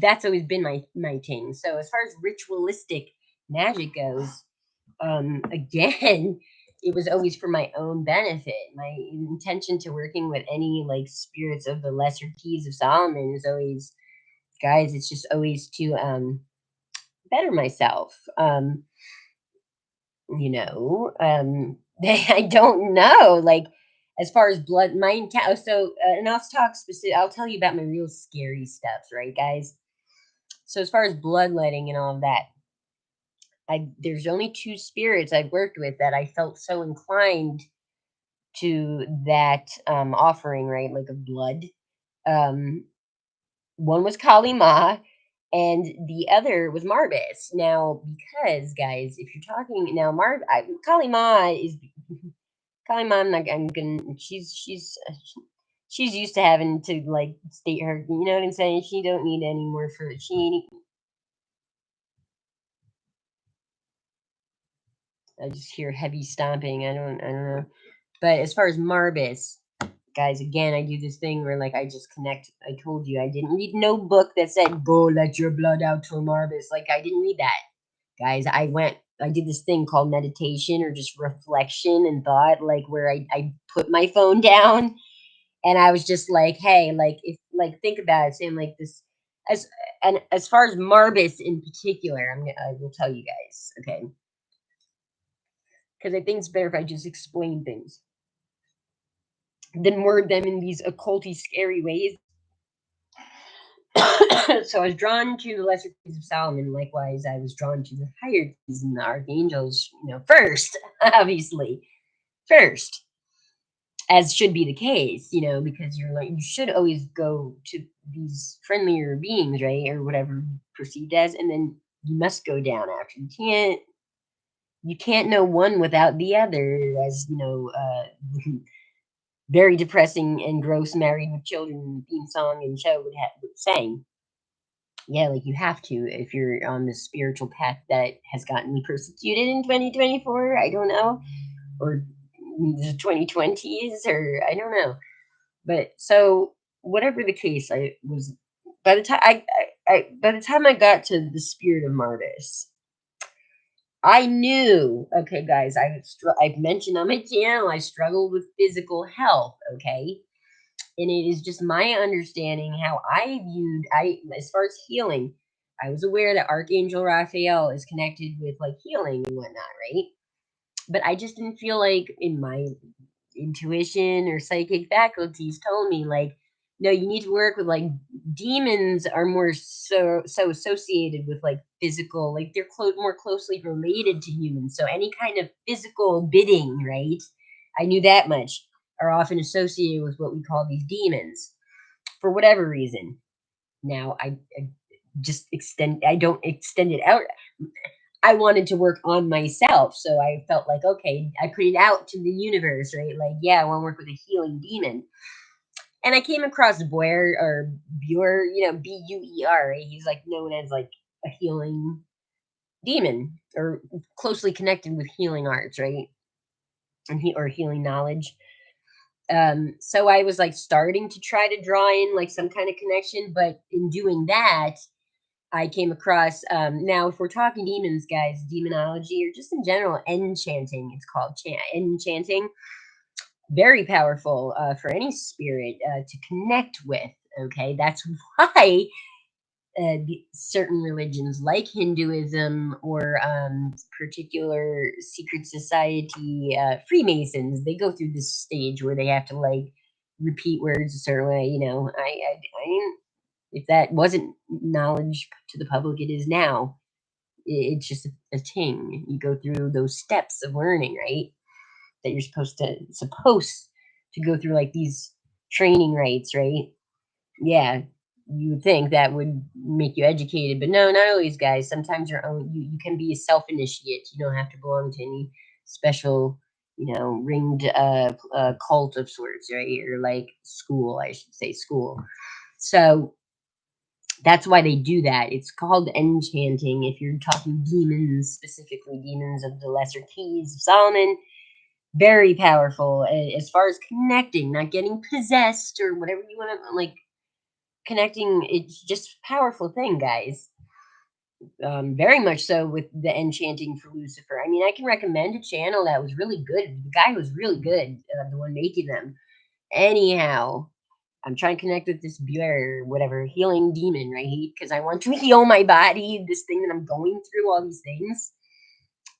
A: that's always been my thing. So as far as ritualistic magic goes, again, it was always for my own benefit. My intention to working with any like spirits of the lesser keys of Solomon is always, guys, it's just always to better myself. I don't know, like as far as blood, my encounter. So, and I'll talk specific. I'll tell you about my real scary stuff, right, guys? So as far as bloodletting and all of that, there's only two spirits I've worked with that I felt so inclined to that offering, right? Like of blood. Um, One was Kali Ma, and the other was Marbis. Now, because guys, if you're talking now, Kali Ma is Kali Ma. I'm gonna. She's used to having to like state her. You know what I'm saying? She don't need any more for she. I just hear heavy stomping. I don't know. But as far as Marbis, guys, again, I do this thing where like I just connect. I told you I didn't read no book that said go let your blood out to Marbis. Like I didn't read that, guys. I did this thing called meditation or just reflection and thought, like where I put my phone down and I was just like, hey, like if like think about it, saying like this as and as far as Marbis in particular, I will tell you guys, okay, because I think it's better if I just explain things. then word them in these occulty, scary ways. So I was drawn to the lesser keys of Solomon. Likewise, I was drawn to the higher keys and the archangels. First, obviously, first, as should be the case. Because you're like you should always go to these friendlier beings, right, or whatever perceived as, and then you must go down after. You can't know one without the other, as very depressing and gross Married with Children theme song and show would saying. Yeah, like you have to if you're on the spiritual path that has gotten me persecuted in 2024. I don't know, or the 2020s, or I don't know. But so whatever the case, I was by the time by the time I got to the spirit of Marvis, I knew. Okay, guys, I've mentioned on my channel I struggled with physical health. Okay, and it is just my understanding how I as far as healing. I was aware that Archangel Raphael is connected with like healing and whatnot, right? But I just didn't feel like in my intuition or psychic faculties told me like, no, you need to work with like demons are more so associated with like physical, like they're more closely related to humans. So any kind of physical bidding, right? I knew that much, are often associated with what we call these demons for whatever reason. Now I just extend. I don't extend it out. I wanted to work on myself. So I felt like, okay, I put it out to the universe, right? Like, yeah, I want to work with a healing demon. And I came across Buer, Buer, right? He's like known as like a healing demon or closely connected with healing arts, right? Or healing knowledge. So I was like starting to try to draw in like some kind of connection, but in doing that, I came across now if we're talking demons, guys, demonology or just in general enchanting, it's called enchanting, very powerful for any spirit to connect with. Okay, that's why certain religions like Hinduism or particular secret society Freemasons, they go through this stage where they have to like repeat words a certain way. I if that wasn't knowledge to the public, it is now. It's just a thing. You go through those steps of learning, right? That you're supposed to go through, like these training rites, right? Yeah, you would think that would make you educated, but no, not always, guys. Sometimes you can be a self initiate. You don't have to belong to any special, ringed cult of sorts, right? Or like school, I should say, school. So that's why they do that. It's called enchanting. If you're talking demons, specifically demons of the lesser keys of Solomon, very powerful as far as connecting, not getting possessed or whatever you want to like connecting. It's just a powerful thing, guys. Very much so with the enchanting for Lucifer. I mean, I can recommend a channel that was really good. The guy was really good, the one making them. Anyhow, I'm trying to connect with this Buer, whatever, healing demon, right? Because I want to heal my body, this thing that I'm going through, all these things.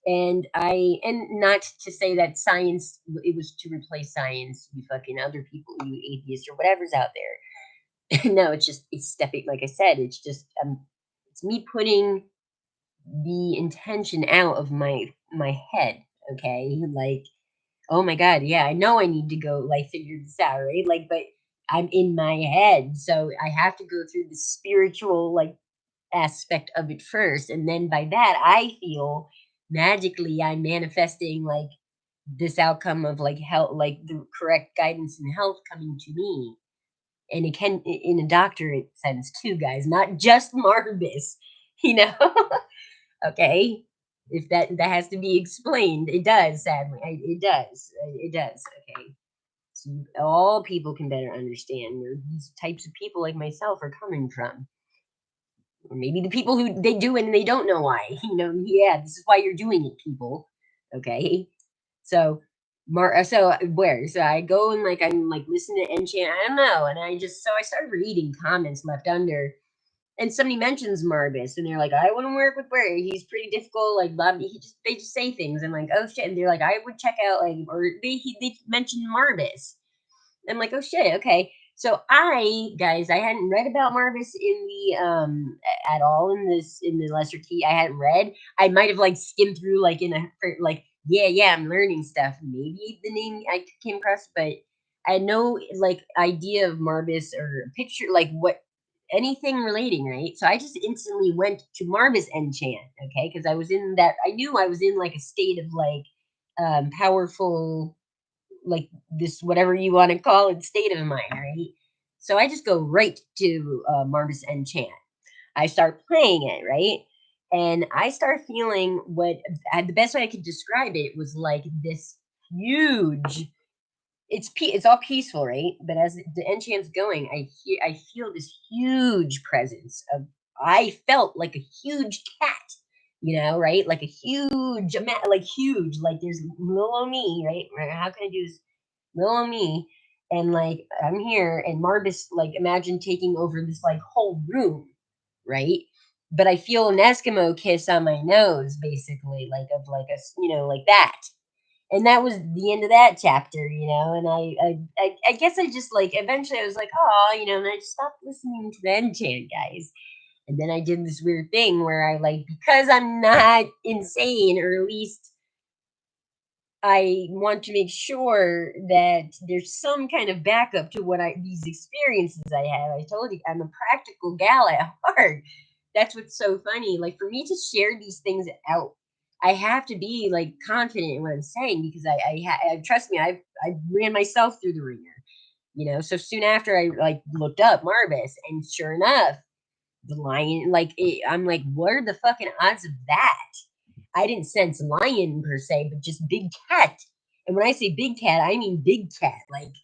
A: And not to say that science, it was to replace science, you fucking other people, you atheists or whatever's out there. No, it's stepping, like I said, it's me putting the intention out of my head, okay? Like, oh my god, yeah, I know I need to go like figure this out, right? Like, but I'm in my head, so I have to go through the spiritual like aspect of it first, and then by that I feel magically I'm manifesting like this outcome of like health, like the correct guidance and health coming to me. And it can in a doctorate sense too, guys, not just Marvis, you know. Okay, if that has to be explained, it does. Sadly, it does. It does. Okay, so all people can better understand where these types of people like myself are coming from, or maybe the people who they do it and they don't know why. Yeah, this is why you're doing it, people. Okay, so where so I go and like I'm like listening to enchant. I don't know, and I started reading comments left under, and somebody mentions Marvis, and they're like, "I want to work with Barry. He's pretty difficult." Like, blah. They just say things. I'm like, "Oh shit!" And they're like, "I would check out like," or they mentioned Marvis, I'm like, oh shit, okay. So guys, I hadn't read about Marvis in the at all in the Lesser Key. I hadn't read. I might have like skimmed through like in a like yeah, I'm learning stuff. Maybe the name I came across, but I had no like idea of Marvis or picture like what anything relating, right? So I just instantly went to Marvis Enchant, okay, because I was in that. I knew I was in like a state of like powerful like this whatever you want to call it state of mind, right? So I just go right to Marvis Enchant. I start playing it, right? And I start feeling what the best way I could describe it was like this huge. It's all peaceful, right? But as the enchant's going, I feel this huge presence of. I felt like a huge cat, right? Like a huge, like huge, like there's little me, right? How can I do this? Little me, and like I'm here, and Marvis, like imagine taking over this like whole room, right? But I feel an Eskimo kiss on my nose, basically, like of like like that. And that was the end of that chapter, And I guess I just like eventually I was like, oh, and I just stopped listening to the enchant guys. And then I did this weird thing where I like because I'm not insane, or at least I want to make sure that there's some kind of backup to what I these experiences I have. I told you I'm a practical gal at heart. That's what's so funny. Like for me to share these things out, I have to be like confident in what I'm saying because I trust me. I ran myself through the ringer. So soon after I like looked up Marvis, and sure enough, the lion. I'm like, what are the fucking odds of that? I didn't sense lion per se, but just big cat. And when I say big cat, I mean big cat, like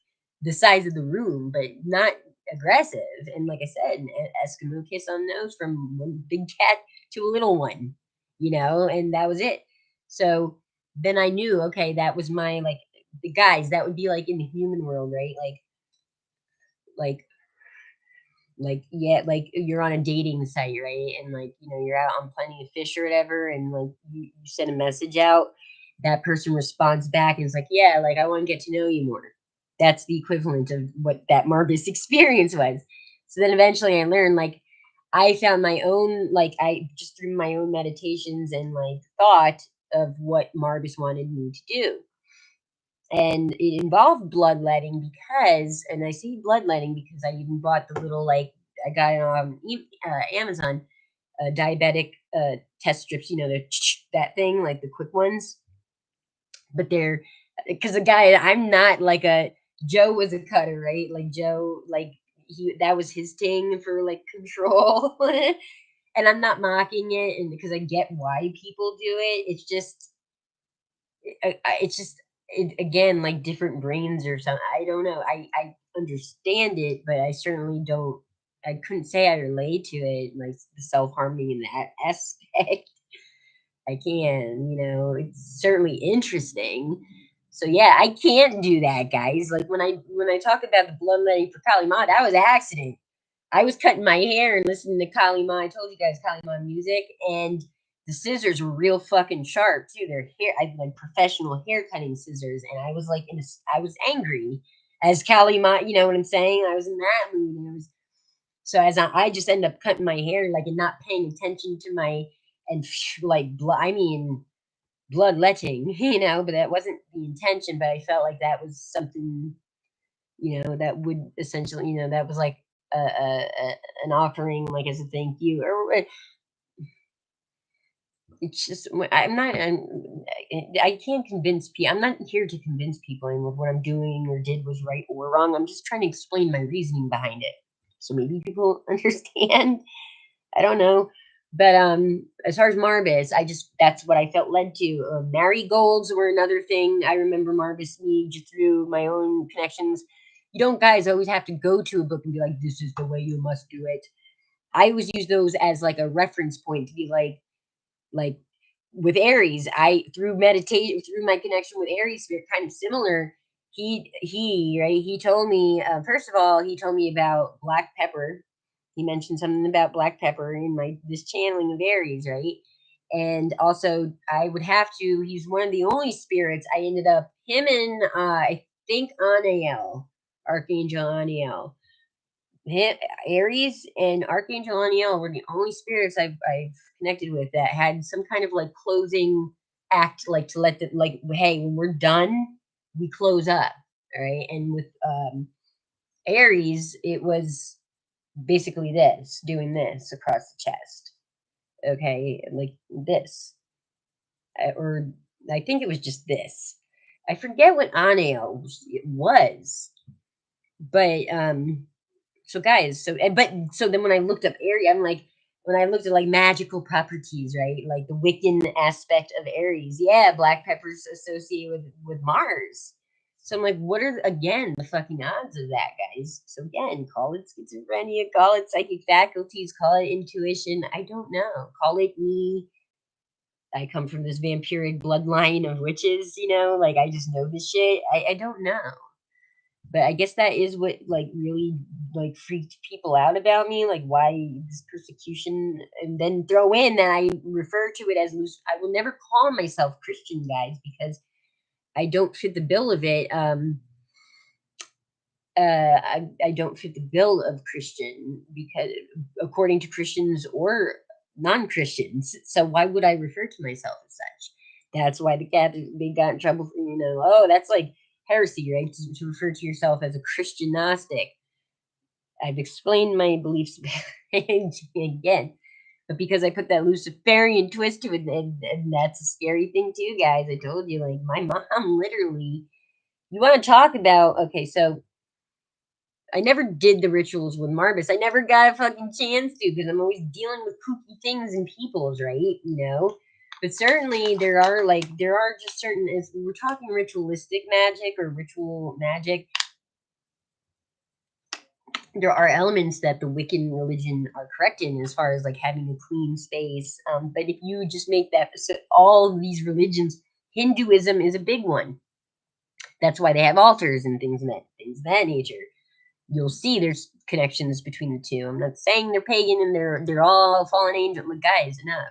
A: the size of the room, but not aggressive. And like I said, an Eskimo kiss on the nose from one big cat to a little one, and that was it. So then I knew, okay, that was my like the guys. That would be like in the human world, right? Like yeah, like you're on a dating site, right? And like you're out on Plenty of Fish or whatever, and like you send a message out, that person responds back and is like, yeah, like I want to get to know you more. That's the equivalent of what that Marvis experience was. So then eventually I learned, like I found my own, like I just through my own meditations and like thought of what Marvis wanted me to do, and it involved bloodletting because, and I say bloodletting because I even bought the little like I got it on Amazon, diabetic test strips. The that thing, like the quick ones, but they're because the guy I'm not like a Joe was a cutter, right? Like Joe, like he that was his thing for like control, and I'm not mocking it, and because I get why people do it, it's just again like different brains or something. I don't know. I understand it, but I certainly don't. I couldn't say I relate to it, like the self harming in that aspect. I can, it's certainly interesting. So yeah, I can't do that, guys. Like when I talk about the bloodletting for Kali Ma, that was an accident. I was cutting my hair and listening to Kali Ma. I told you guys Kali Ma music, and the scissors were real fucking sharp too. They're hair, I like professional hair cutting scissors, and I was like, I was angry as Kali Ma. You know what I'm saying? I was in that mood, and it was so as I just end up cutting my hair like and not paying attention to my and like I mean bloodletting, but that wasn't the intention. But I felt like that was something that would essentially, that was like an offering, like as a thank you, or it's just I can't convince people. I'm not here to convince people with what I'm doing or did was right or wrong. I'm just trying to explain my reasoning behind it, so maybe people understand. I don't know. But as far as Marvis, that's what I felt led to. Marigolds were another thing. I remember Marvis me just through my own connections. You don't guys always have to go to a book and be like, this is the way you must do it. I always use those as like a reference point to be like with Aries, I through meditation, through my connection with Aries spirit, kind of similar. He right. He told me first of all, he told me about black pepper. He mentioned something about black pepper in my this channeling of Aries, right? And also, I would have to. He's one of the only spirits I ended up. Him and I think Anael Archangel Aniel. Aries and Archangel Aniel were the only spirits I've connected with that had some kind of like closing act, like to let the like, hey, when we're done, we close up. All right. And with Aries, it was basically this, doing this across the chest. Okay, like this. Or I think it was just this. I forget what Aniel it was, but so guys, so then when I looked up Aries, I'm like, when I looked at like magical properties, right? Like the Wiccan aspect of Aries, yeah, black pepper's associated with Mars. So I'm like, what are again the fucking odds of that, guys? So again, call it schizophrenia, call it psychic faculties, call it intuition. I don't know. Call it me. I come from this vampiric bloodline of witches, like I just know this shit. I don't know. But I guess that is what like really like freaked people out about me, like why this persecution, and then throw in that I refer to it as loose. I will never call myself Christian, guys, because I don't fit the bill of it. I don't fit the bill of Christian because according to Christians or non-Christians. So why would I refer to myself as such? That's why they got in trouble for, oh, that's like heresy, right? To refer to yourself as a Christian Gnostic. I've explained my beliefs again, but because I put that Luciferian twist to it, and that's a scary thing too, guys. I told you, like my mom literally. You want to talk about? Okay, so I never did the rituals with Marbus. I never got a fucking chance to because I'm always dealing with kooky things and peoples, right? But certainly there are just certain, as we're talking ritualistic magic or ritual magic, there are elements that the Wiccan religion are correct in as far as like having a clean space. But if you just make that, so all these religions, Hinduism is a big one. That's why they have altars and things of that nature. You'll see there's connections between the two. I'm not saying they're pagan and they're all fallen angel. Look, guys, enough.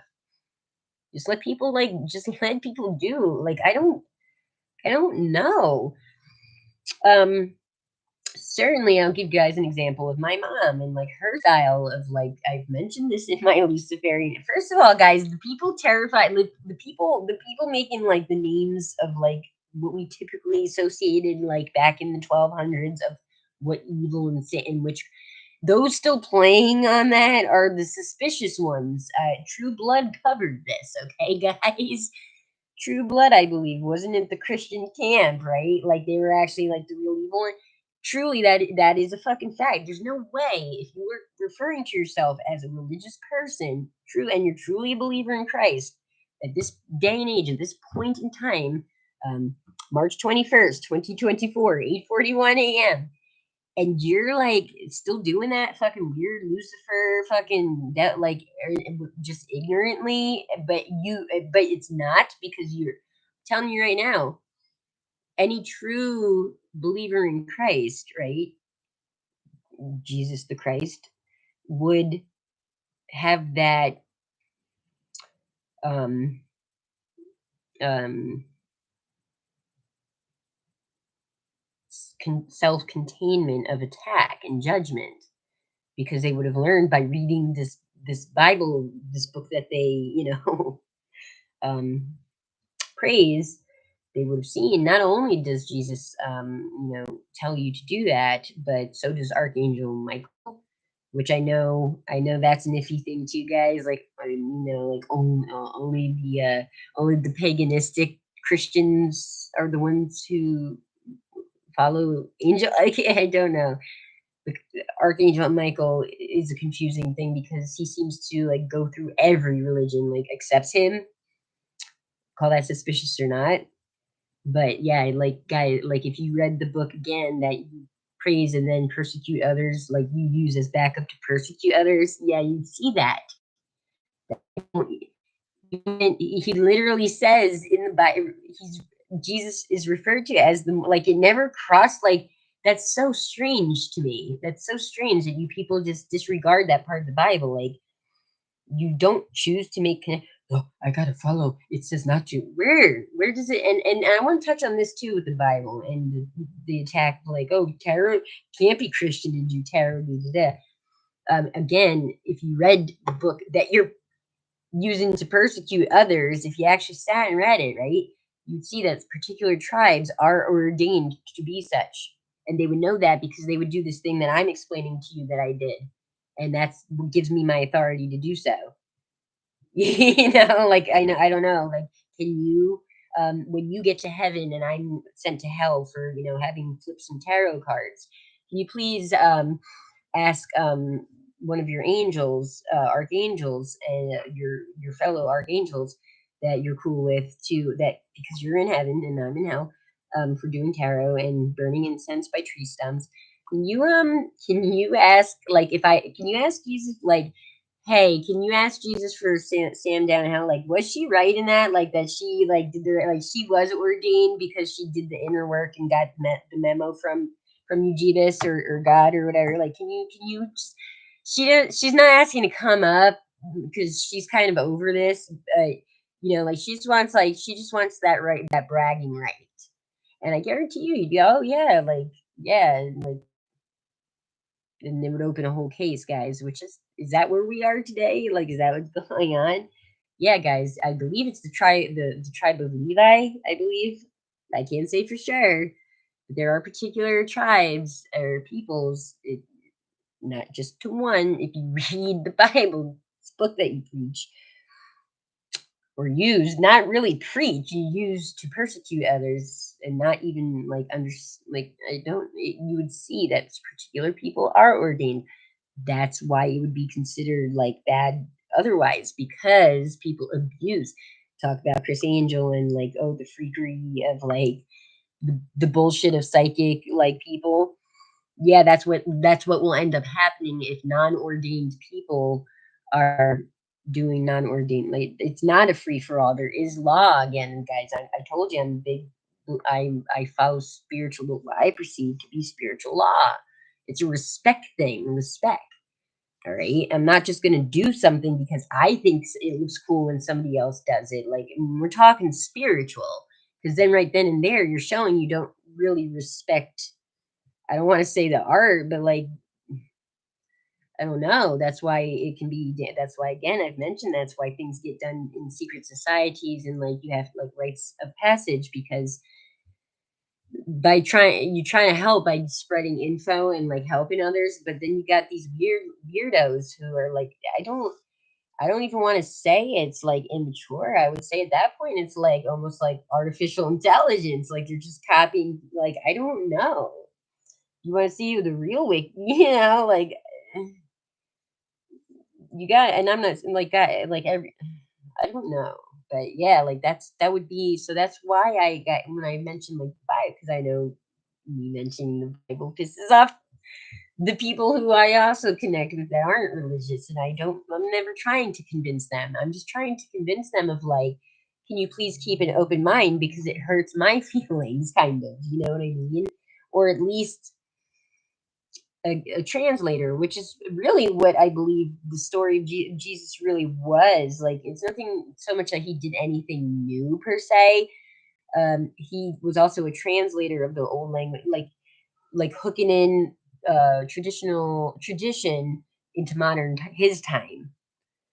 A: Just let people do. Like I don't know. Um Certainly I'll give you guys an example of my mom and like her style of like I've mentioned this in my Luciferian. First of all, guys, the people terrified the people making like the names of like what we typically associated like back in the 1200s of what evil and sin and which those still playing on that are the suspicious ones. True Blood covered this, okay, guys? True Blood, I believe, wasn't it the Christian camp, right? Like they were actually like the real evil one. Truly, that is a fucking fact. There's no way if you were referring to yourself as a religious person, true, and you're truly a believer in Christ, at this day and age, at this point in time, um, March 21st, 2024, 8:41 a.m and you're like still doing that fucking weird Lucifer fucking that like just ignorantly, but it's not because you're telling you right now, any true believer in Christ, right? Jesus the Christ would have that um um self-containment of attack and judgment because they would have learned by reading this Bible, this book that they um, praise. They would have seen not only does Jesus tell you to do that, but so does Archangel Michael, which I know that's an iffy thing too, guys. Like like only the paganistic Christians are the ones who follow angel. I don't know. Archangel Michael is a confusing thing because he seems to like go through every religion, like accepts him, call that suspicious or not. But yeah, like guy, like if you read the book again that you praise and then persecute others, like you use as backup to persecute others, yeah, you'd see that. He literally says in the Bible, Jesus is referred to as the like it never crossed like that's so strange to me. That's so strange that you people just disregard that part of the Bible. Like you don't choose to make oh, I gotta follow. It says not to. Where does it? And I want to touch on this too with the Bible and the attack, like, oh, tarot can't be Christian and do tarot. Again, if you read the book that you're using to persecute others, if you actually sat and read it, right, you'd see that particular tribes are ordained to be such. And they would know that because they would do this thing that I'm explaining to you that I did. And that's what gives me my authority to do so. Like I don't know, like, can you when you get to heaven and I'm sent to hell for, having flipped some tarot cards, can you please ask one of your angels, archangels, and your fellow archangels that you're cool with, to that, because you're in heaven and I'm in hell, for doing tarot and burning incense by tree stems. Can you ask, like, if I can you ask Jesus, like, hey, can you ask Jesus for Sam down in hell? Like, was she right in that? Like, that she, like, did the, like, she was ordained because she did the inner work and got the memo from Eugidus, or God, or whatever. Like, can you just, she's not asking to come up because she's kind of over this, but, like, she just wants that, right, that bragging right. And I guarantee you'd go, oh yeah, like, yeah, and, like, and they would open a whole case, guys. Which is that where we are today? Like, is that what's going on? Yeah, guys, I believe it's the tribe of Levi. I believe, I can't say for sure, but there are particular tribes or peoples. Not just to one. If you read the Bible, this book that you preach or use, not really preach, you use to persecute others, and not even, like, like, I don't. You would see that particular people are ordained. That's why it would be considered, like, bad otherwise, because people abuse. Talk about Chris Angel and, like, oh, the freakery of, like, the bullshit of psychic, like, people. Yeah, that's what will end up happening if non-ordained people are doing non-ordained. Like, it's not a free for all. There is law again, guys. I told you I'm big. I follow spiritual, what I perceive to be spiritual law. It's a respect thing. Respect. All right. I'm not just going to do something because I think it looks cool when somebody else does it. Like, we're talking spiritual, because then right then and there, you're showing you don't really respect. I don't want to say the art, but, like, I don't know. That's why it can be. That's why, again, I've mentioned that's why things get done in secret societies, and, like, you have, like, rites of passage, because you trying to help by spreading info and, like, helping others, but then you got these weirdos who are like, I don't even want to say it's, like, immature. I would say at that point it's, like, almost like artificial intelligence. Like, you're just copying. Like, I don't know. You want to see who the real wick, like, you got. And I'm not like, like, every. I don't know, but yeah, like, that would be. So that's why I got, when I mentioned, like, the Bible, because I know me mentioning the Bible pisses off the people who I also connect with that aren't religious, and I'm never trying to convince them. I'm just trying to convince them of, like, can you please keep an open mind, because it hurts my feelings, kind of, you know what I mean? Or at least a translator, which is really what I believe the story of Jesus really was. Like, it's nothing so much that he did anything new per se. He was also a translator of the old language, like hooking in traditional tradition into modern his time.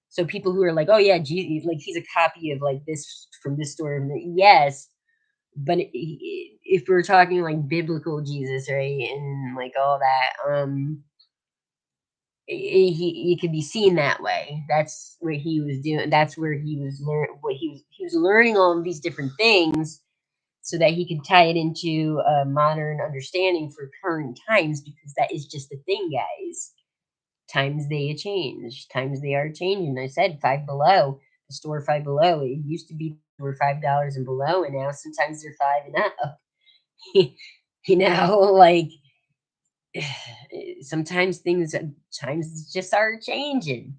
A: So people who are like, oh yeah, Jesus, like, he's a copy of, like, this from this story. Yes, but if we're talking, like, biblical Jesus, right, and, like, all that, he could be seen that way. That's what he was doing. That's where he was he was learning all of these different things, so that he could tie it into a modern understanding for current times, because that is just the thing, guys. Times they change. Times they are changing. I said Five Below, the store Five Below. It used to be were $5 and below, and now sometimes they're five and up. Like, sometimes times just are changing.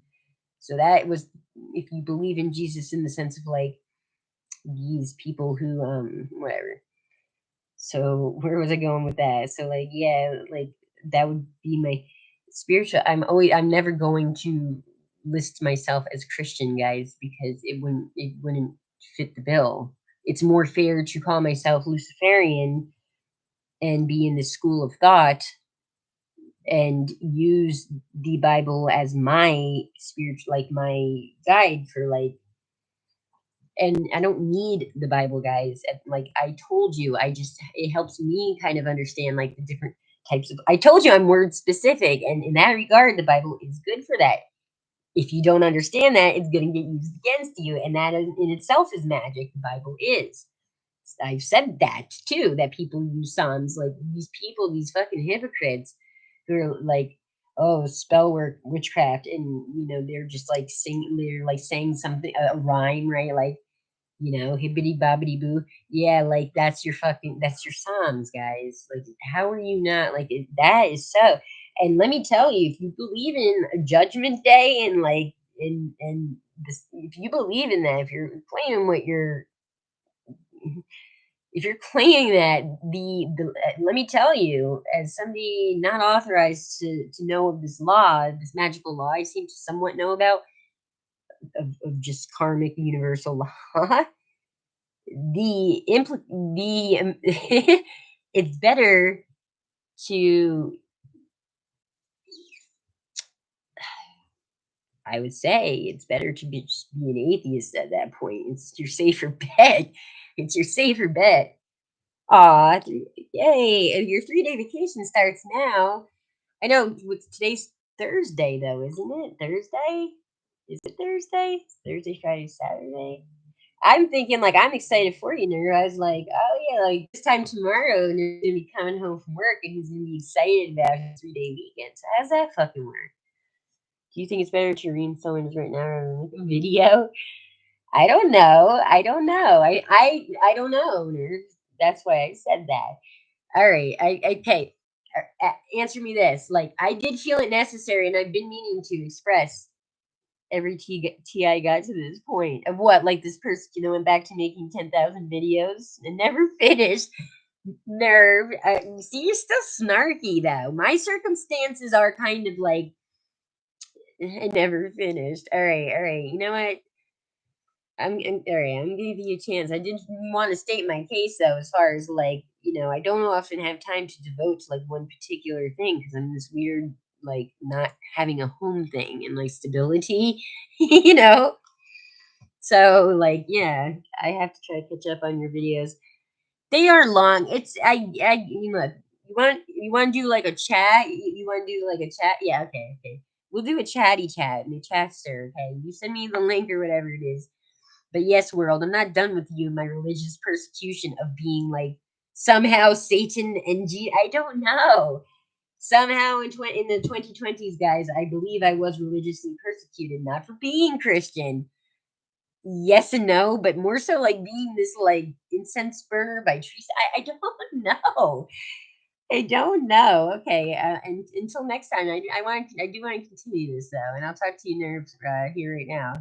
A: So that was, if you believe in Jesus in the sense of, like, these people who, whatever. So where was I going with that? So, like, yeah, like, that would be my spiritual. I'm never going to. list myself as Christian, guys, because it wouldn't fit the bill. It's more fair to call myself Luciferian and be in the school of thought and use the Bible as my spiritual, like my guide for like. And I don't need the Bible, guys. Like I told you, I just it helps me kind of understand like the different types of. I told you I'm word specific, and in that regard, the Bible is good for that. If you don't understand that, it's going to get used against you, and that in itself is magic. The Bible is. I've said that too. That people use Psalms like these people, these fucking hypocrites, who are like, oh, spell work, witchcraft, and they're just like singing. They're like saying something, a rhyme, right? Like hibbity bobbity boo. Yeah, like that's your Psalms, guys. Like, how are you not like that is so. And let me tell you, if you believe in a judgment day and like and this, if you believe in that, claiming what you're if you're claiming that let me tell you, as somebody not authorized to know of this law, this magical law, I seem to somewhat know about of just karmic universal law. It's better to, I would say it's better to just be an atheist at that point. It's your safer bet. It's your safer bet. Aw, yay! And your 3-day vacation starts now. I know today's Thursday though, isn't it? Thursday? Is it Thursday? Thursday, Friday, Saturday. I'm thinking like I'm excited for you, Nerd. I was like, oh yeah, like this time tomorrow, Nerd's gonna be coming home from work and he's gonna be excited about his 3-day weekend. So how's that fucking work? Do you think it's better to read someone's right now or make a video? I don't know. I don't know. I don't know, Nerd. That's why I said that. All right. Okay. Answer me this. Like I did feel it necessary, and I've been meaning to express every I got to this point of what, like this person, went back to making 10,000 videos and never finished. Nerve. You see, you're still snarky though. My circumstances are kind of like I never finished. All right. You know what? All right. I'm gonna give you a chance. I did want to state my case though, as far as like I don't often have time to devote to like one particular thing because I'm this weird like not having a home thing and like stability, you know. So like yeah, I have to try to catch up on your videos. They are long. It's I look. You want to do like a chat? You want to do like a chat? Yeah, okay. We'll do a chatty chat in the chat, sir. Okay, you send me the link or whatever it is. But yes, world, I'm not done with you and my religious persecution of being like somehow Satan and I don't know. Somehow in the 2020s, guys, I believe I was religiously persecuted, not for being Christian. Yes and no, but more so like being this like incense burner by trees. I don't know. I don't know. Okay, and until next time, I do want to continue this though, and I'll talk to you nerves here right now.